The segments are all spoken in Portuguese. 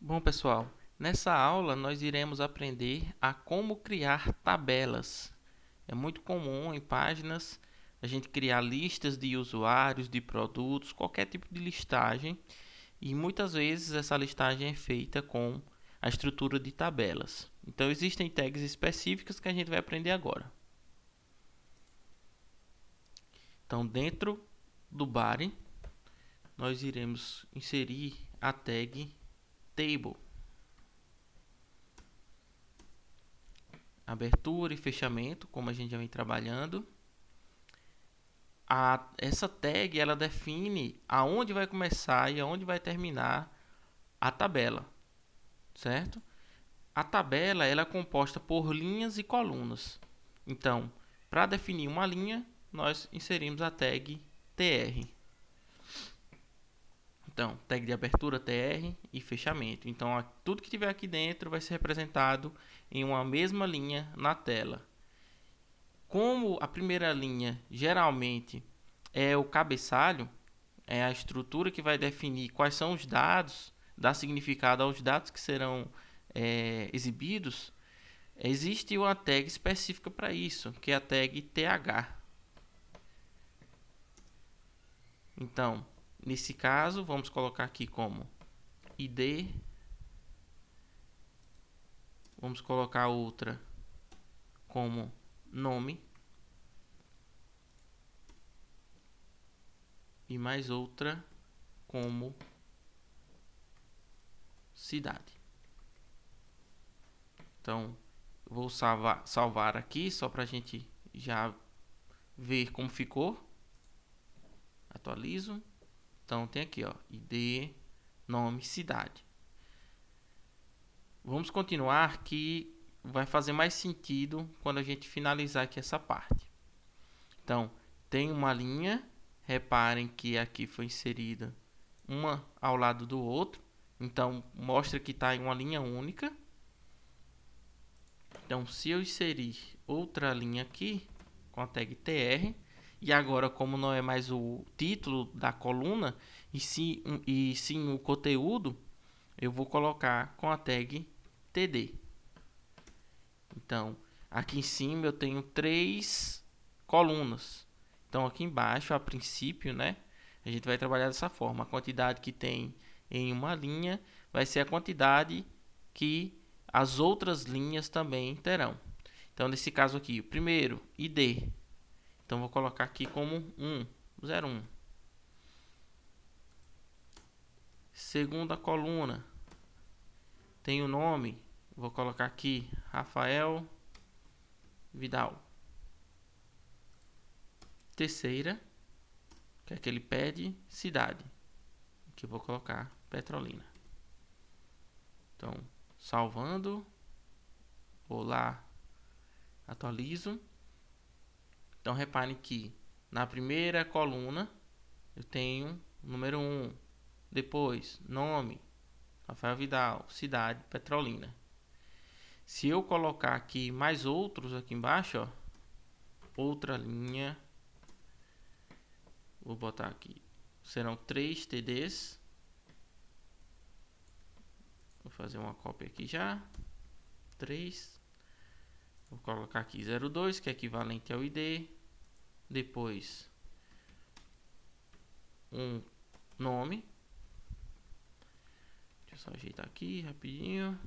Bom, pessoal, nessa aula nós iremos aprender a como criar tabelas. É muito comum em páginas a gente criar listas de usuários, de produtos, qualquer tipo de listagem, e muitas vezes essa listagem é feita com a estrutura de tabelas. Então existem tags específicas que a gente vai aprender agora. Então, dentro do body, nós iremos inserir a tag table. Abertura e fechamento, como a gente já vem trabalhando. Essa tag ela define aonde vai começar e aonde vai terminar a tabela, certo? A tabela ela é composta por linhas e colunas. Então, para definir uma linha, nós inserimos a tag tr. Então, tag de abertura tr e fechamento. Então, tudo que tiver aqui dentro vai ser representado em uma mesma linha na tela. Como a primeira linha geralmente é o cabeçalho, é a estrutura que vai definir quais são os dados, dar significado aos dados que serão exibidos, existe uma tag específica para isso, que é a tag th. Então, nesse caso, vamos colocar aqui como id, vamos colocar outra como nome e mais outra como cidade. Então, vou salvar aqui só para a gente já ver como ficou. Atualizo. Então, tem aqui, ó, id, nome, cidade. Vamos continuar que vai fazer mais sentido quando a gente finalizar aqui essa parte. Então, tem uma linha. Reparem que aqui foi inserida uma ao lado do outro. Então, mostra que está em uma linha única. Então, se eu inserir outra linha aqui com a tag tr, e agora, como não é mais o título da coluna, e sim o conteúdo, eu vou colocar com a tag td. Então, aqui em cima eu tenho 3 colunas. Então, aqui embaixo, a princípio, né, a gente vai trabalhar dessa forma. A quantidade que tem em uma linha vai ser a quantidade que as outras linhas também terão. Então, nesse caso aqui, o primeiro, id. Então, vou colocar aqui como 01. Segunda coluna, tem o nome. Vou colocar aqui Rafael Vidal. Terceira, que é que ele pede, cidade. Aqui eu vou colocar Petrolina. Então, salvando. Vou lá, atualizo. Então, reparem que na primeira coluna eu tenho o número 1. Depois, nome, Rafael Vidal, cidade, Petrolina. Se eu colocar aqui mais outros aqui embaixo, ó, outra linha, vou botar aqui, serão 3 TDs. Vou fazer uma cópia aqui já. 3. Vou colocar aqui 02, que é equivalente ao ID. Depois, um nome. Deixa eu só ajeitar aqui rapidinho.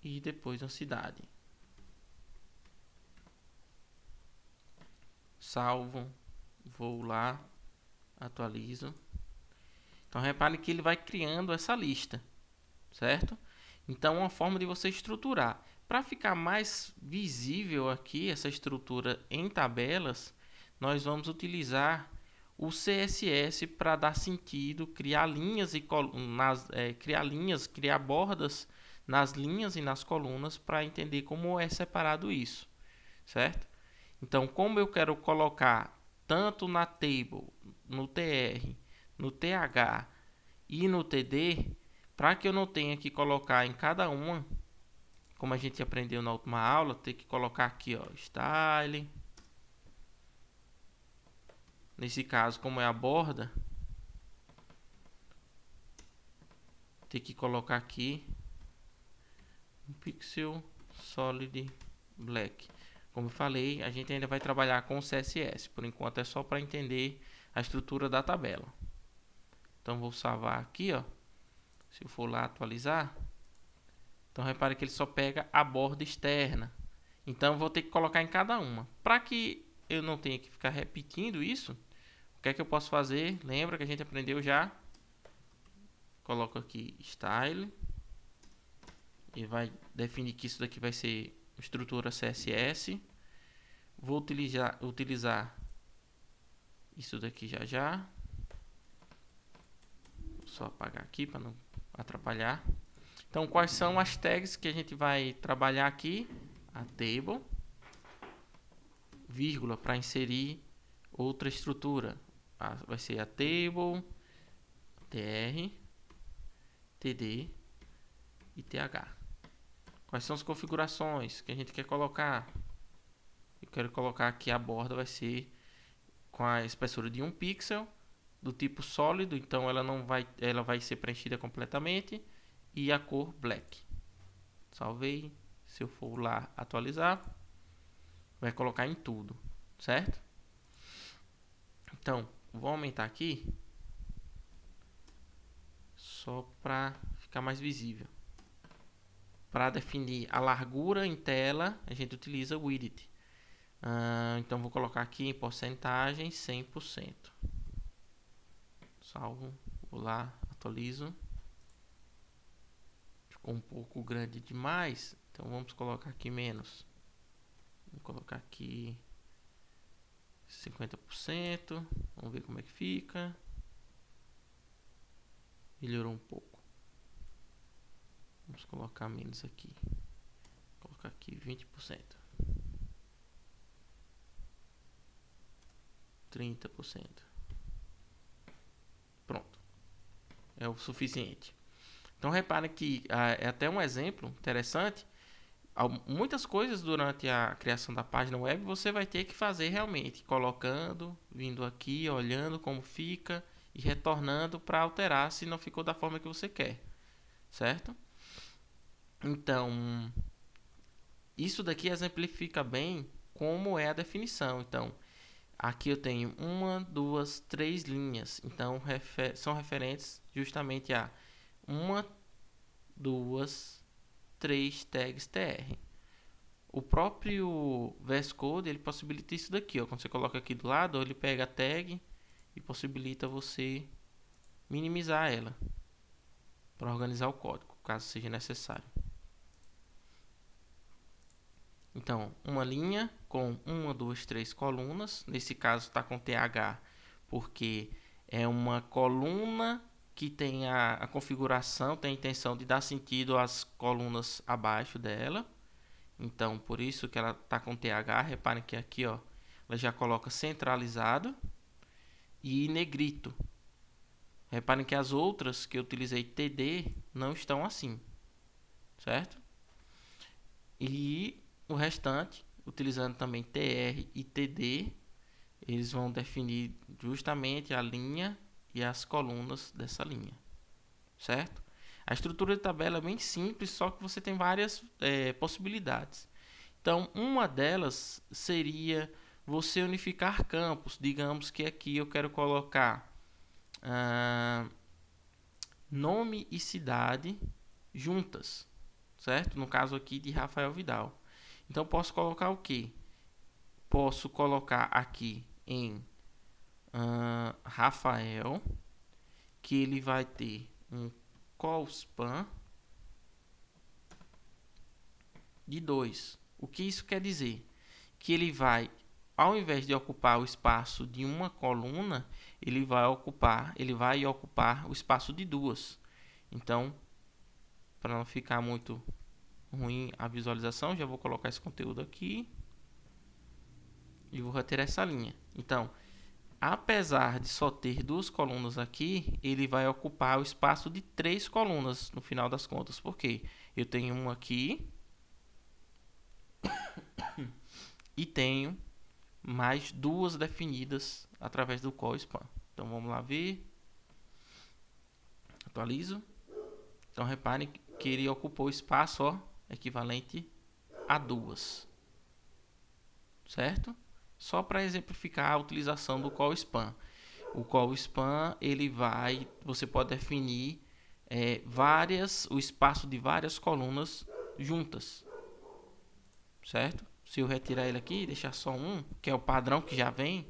E depois uma cidade. Salvo. Vou lá. Atualizo. Então, repare que ele vai criando essa lista, certo? Então, uma forma de você estruturar. Para ficar mais visível aqui, essa estrutura em tabelas, nós vamos utilizar o CSS para dar sentido, criar linhas e colunas, criar bordas nas linhas e nas colunas para entender como é separado isso, certo? Então, como eu quero colocar tanto na table, no tr, no th e no td, para que eu não tenha que colocar em cada uma, como a gente aprendeu na última aula, ter que colocar aqui, ó, style. Nesse caso, como é a borda, ter que colocar aqui um pixel solid black. Como eu falei, a gente ainda vai trabalhar com CSS. Por enquanto é só para entender a estrutura da tabela. Então vou salvar aqui, ó. Se eu for lá atualizar, então repare que ele só pega a borda externa. Então eu vou ter que colocar em cada uma. Para que eu não tenha que ficar repetindo isso, o que é que eu posso fazer? Lembra que a gente aprendeu já? Coloco aqui style e vai definir que isso daqui vai ser estrutura CSS. Vou utilizar isso daqui já. Vou só apagar aqui para não atrapalhar. Então, quais são as tags que a gente vai trabalhar aqui? A table, vírgula, para inserir outra estrutura. Vai ser a table, tr, td e th. Quais são as configurações que a gente quer colocar? Eu quero colocar aqui a borda vai ser com a espessura de 1 pixel, do tipo sólido, então ela vai ser preenchida completamente, e a cor black. Salvei. Se eu for lá atualizar, vai colocar em tudo, certo? Então, vou aumentar aqui só para ficar mais visível. Para definir a largura em tela, a gente utiliza o width. Então vou colocar aqui em porcentagem 100%. Salvo, vou lá, atualizo. Ficou um pouco grande demais, então vamos colocar aqui menos. Vou colocar aqui 50%. Vamos ver como é que fica. Melhorou um pouco. Vamos colocar menos aqui. Vou colocar aqui 20%. 30%. Pronto. É o suficiente. Então reparem que é até um exemplo interessante. Muitas coisas durante a criação da página web você vai ter que fazer realmente, colocando, vindo aqui, olhando como fica e retornando para alterar se não ficou da forma que você quer, certo? Então, isso daqui exemplifica bem como é a definição. Então, aqui eu tenho 1, 2, 3 linhas. Então, são referentes justamente a 1, 2, 3 tags tr. O próprio VS Code ele possibilita isso daqui, ó. Quando você coloca aqui do lado, ele pega a tag e possibilita você minimizar ela para organizar o código, caso seja necessário. Então, uma linha com 1, 2, 3 colunas. Nesse caso está com TH, porque é uma coluna que tem a configuração, tem a intenção de dar sentido às colunas abaixo dela. Então, por isso que ela está com TH. Reparem que aqui, ó, ela já coloca centralizado e negrito. Reparem que as outras que eu utilizei TD não estão assim, certo? E o restante, utilizando também TR e TD, eles vão definir justamente a linha e as colunas dessa linha, certo? A estrutura de tabela é bem simples, só que você tem várias possibilidades. Então, uma delas seria você unificar campos. Digamos que aqui eu quero colocar nome e cidade juntas, certo? No caso aqui de Rafael Vidal. Então, posso colocar o quê? Posso colocar aqui em Rafael, que ele vai ter um call_span de 2. O que isso quer dizer? Que ele vai, ao invés de ocupar o espaço de uma coluna, ele vai ocupar o espaço de 2. Então, para não ficar muito ruim a visualização, já vou colocar esse conteúdo aqui e vou retirar essa linha. Então, apesar de só ter 2 colunas aqui, ele vai ocupar o espaço de 3 colunas no final das contas. Por quê? Eu tenho uma aqui e tenho mais 2 definidas através do call_span. Então vamos lá ver. Atualizo. Então reparem que ele ocupou espaço, ó, equivalente a 2. Certo? Só para exemplificar a utilização do call span. O call span, você pode definir o espaço de várias colunas juntas. Certo? Se eu retirar ele aqui e deixar só um, que é o padrão que já vem,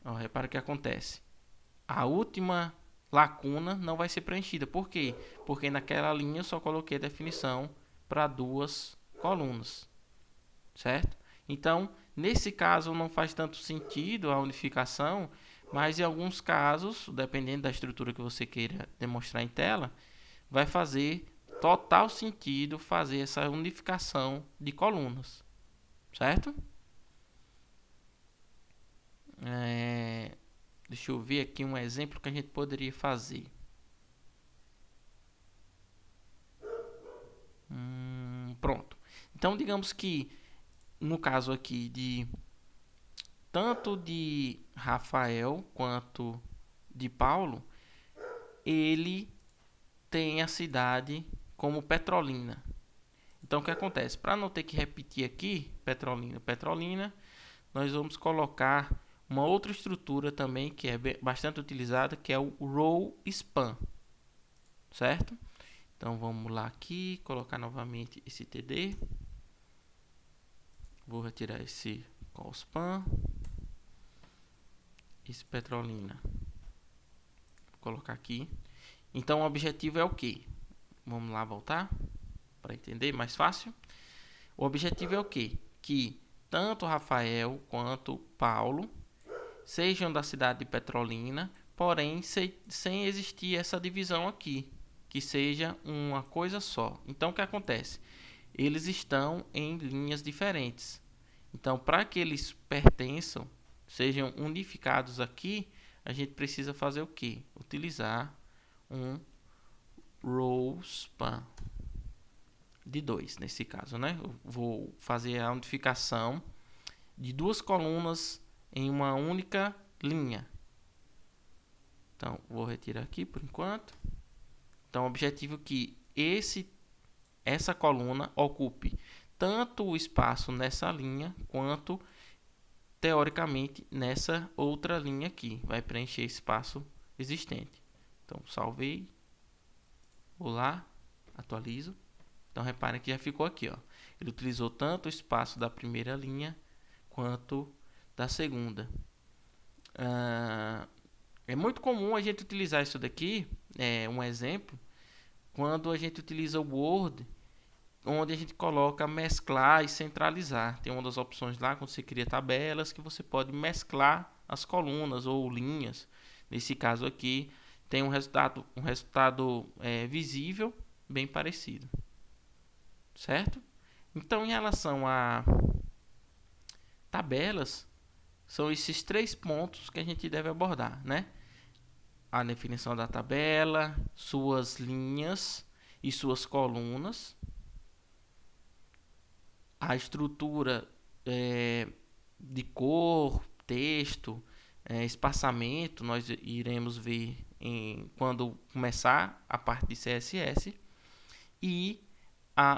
ó, repara o que acontece. A última lacuna não vai ser preenchida. Por quê? Porque naquela linha eu só coloquei a definição para 2 colunas. Certo? Então, nesse caso não faz tanto sentido a unificação, mas em alguns casos, dependendo da estrutura que você queira demonstrar em tela, vai fazer total sentido fazer essa unificação de colunas. Certo? Deixa eu ver aqui um exemplo que a gente poderia fazer. Pronto. Então, digamos que no caso aqui tanto de Rafael quanto de Paulo, ele tem a cidade como Petrolina. Então, o que acontece? Para não ter que repetir aqui, Petrolina, nós vamos colocar uma outra estrutura também que é bastante utilizada, que é o row span. Certo? Então, vamos lá aqui, colocar novamente esse TD. Vou retirar esse call span. Esse Petrolina. Vou colocar aqui. Então, o objetivo é o quê? Vamos lá voltar para entender mais fácil. O objetivo é o quê? Que tanto Rafael quanto Paulo sejam da cidade de Petrolina, porém sem existir essa divisão aqui, que seja uma coisa só. Então, o que acontece? Eles estão em linhas diferentes. Então, para que eles pertençam, sejam unificados aqui, a gente precisa fazer o quê? Utilizar um row span de 2, nesse caso, né? Eu vou fazer a unificação de 2 colunas em uma única linha. Então, vou retirar aqui por enquanto. Então, o objetivo é que essa coluna ocupe tanto o espaço nessa linha, quanto, teoricamente, nessa outra linha aqui. Vai preencher espaço existente. Então, salvei. Vou lá, atualizo. Então, reparem que já ficou aqui, ó. Ele utilizou tanto o espaço da primeira linha, quanto da segunda. É muito comum a gente utilizar isso daqui, um exemplo, quando a gente utiliza o Word, onde a gente coloca mesclar e centralizar. Tem uma das opções lá, quando você cria tabelas, que você pode mesclar as colunas ou linhas. Nesse caso aqui, tem um resultado visível, bem parecido. Certo? Então, em relação a tabelas, são esses 3 pontos que a gente deve abordar, né? A definição da tabela, suas linhas e suas colunas, a estrutura de cor, texto, espaçamento, nós iremos ver quando começar a parte de CSS, e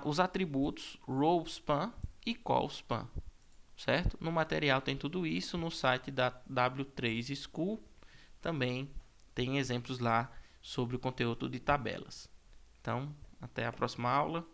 os atributos row span e call span. Certo? No material tem tudo isso, no site da W3 School também tem exemplos lá sobre o conteúdo de tabelas. Então, até a próxima aula.